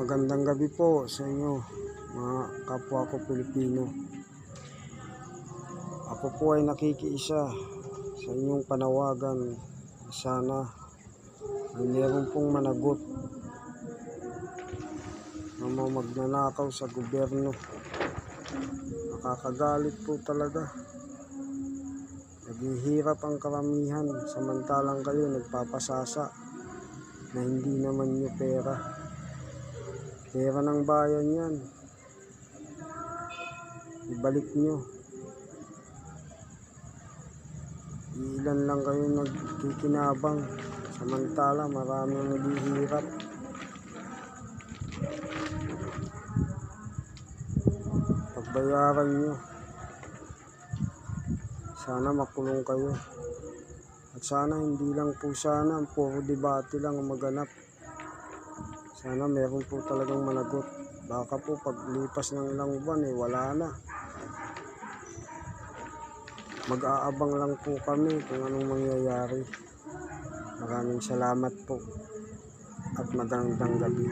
Magandang gabi po sa inyo mga kapwa ko Pilipino. Ako po ay nakikiisa sa inyong panawagan. Sana ay meron pong managot na mga magnanakaw sa gobyerno. Nakakagalit po talaga. Naghihirap ang karamihan samantalang kayo nagpapasasa na hindi naman nyo pera. Pera ng bayan yan. Ibalik nyo. Ilan lang kayo nagkikinabang samantala maraming naghihirap. Pagbayaran nyo. Sana makulong kayo. At sana hindi lang po sana puro debate lang maganap. Sana meron po talagang managot. Baka po paglipas ng ilang buwan wala na. Mag-aabang lang po kami kung anong mangyayari. Maraming salamat po at magandang gabi.